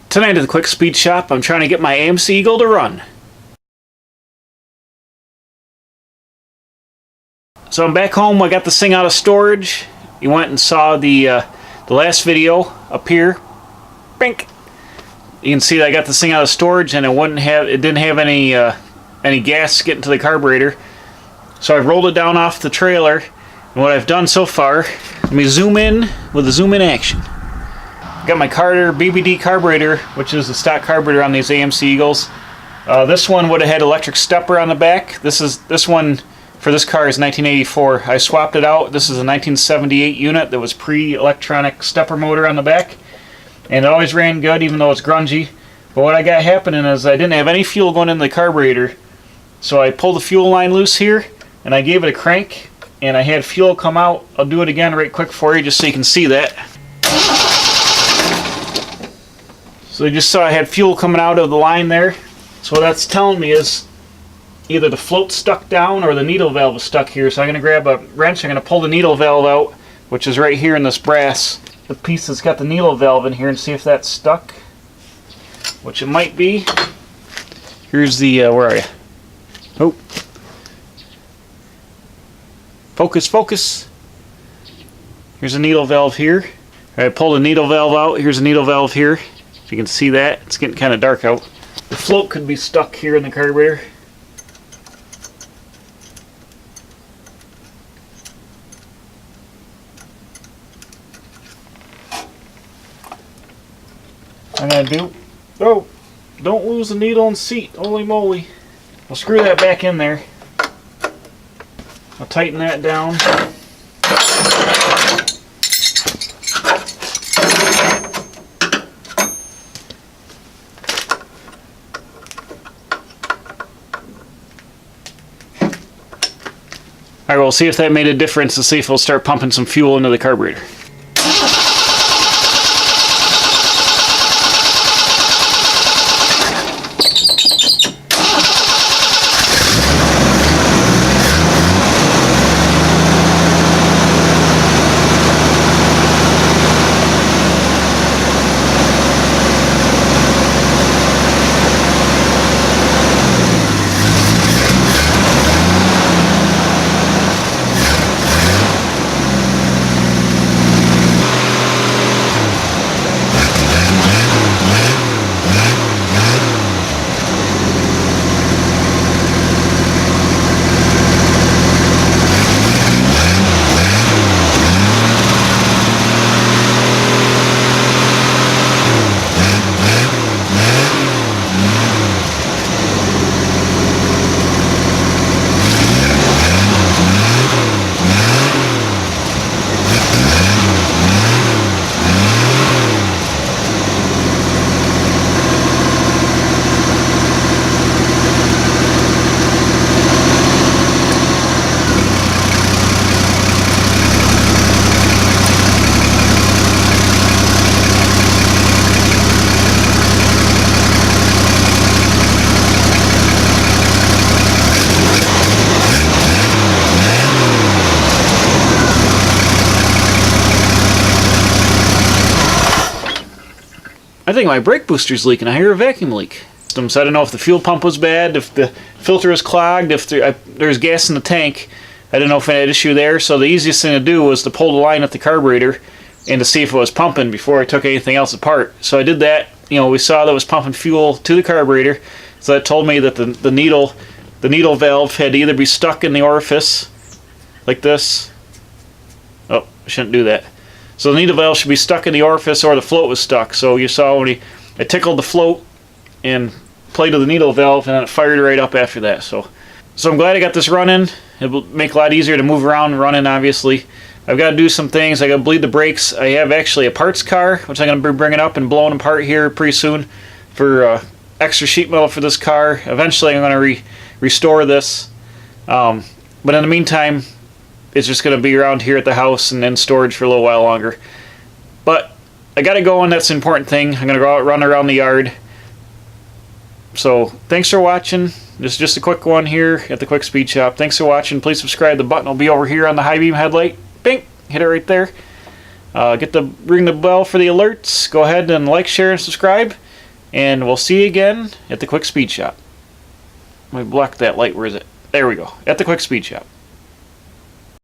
Tonight at the quick speed shop, I'm trying to get my AMC Eagle to run. So I'm back home. I got this thing out of storage. You went and saw the last video up here. Bink. You can see that I got this thing out of storage, and it didn't have any gas getting to the carburetor. So I've rolled it down off the trailer, and what I've done so far, let me zoom in with the zoom in action. Got my Carter BBD carburetor, which is the stock carburetor on these AMC Eagles. This one would have had electric stepper on the back. This one for this car is 1984. I swapped it out. This is a 1978 unit that was pre-electronic stepper motor on the back, and it always ran good even though it's grungy. But what I got happening is I didn't have any fuel going into the carburetor, so I pulled the fuel line loose here and I gave it a crank, and I had fuel come out. I'll do it again right quick for you just so you can see that. So you just saw I had fuel coming out of the line there. So what that's telling me is either the float's stuck down or the needle valve is stuck here. So I'm going to grab a wrench, I'm going to pull the needle valve out, which is right here in this brass. The piece that's got the needle valve in here, and see if that's stuck, which it might be. Here's the, where are you? Oh. Focus, focus. Here's a needle valve here. I pulled the needle valve out. Here's a needle valve here. If you can see that, it's getting kind of dark out. The float could be stuck here in the carburetor. I'm gonna do, oh, don't lose the needle and seat, holy moly. I'll screw that back in there. I'll tighten that down. Alright, we'll see if that made a difference to see if it'll start pumping some fuel into the carburetor. I think my brake booster's leaking. I hear a vacuum leak. So I don't know if the fuel pump was bad, if the filter is clogged, if there's gas in the tank. I didn't know if I had an issue there. So the easiest thing to do was to pull the line at the carburetor and to see if it was pumping before I took anything else apart. So I did that. You know, we saw that it was pumping fuel to the carburetor. So that told me that the needle valve had to either be stuck in the orifice like this. Oh, I shouldn't do that. So the needle valve should be stuck in the orifice, or the float was stuck. So you saw when I tickled the float and played with the needle valve, and then it fired right up after that. So I'm glad I got this running. It will make it a lot easier to move around and running, obviously. I've got to do some things. I got to bleed the brakes. I have actually a parts car, which I'm going to be bringing up and blowing apart here pretty soon for extra sheet metal for this car. Eventually I'm going to restore this. But in the meantime, it's just going to be around here at the house and in storage for a little while longer. But I got to go, and that's the important thing. I'm going to go out, run around the yard. So thanks for watching. This is just a quick one here at the Quick Speed Shop. Thanks for watching. Please subscribe. The button will be over here on the high beam headlight. Bing! Hit it right there. Ring the bell for the alerts. Go ahead and like, share, and subscribe. And we'll see you again at the Quick Speed Shop. Let me block that light. Where is it? There we go. At the Quick Speed Shop.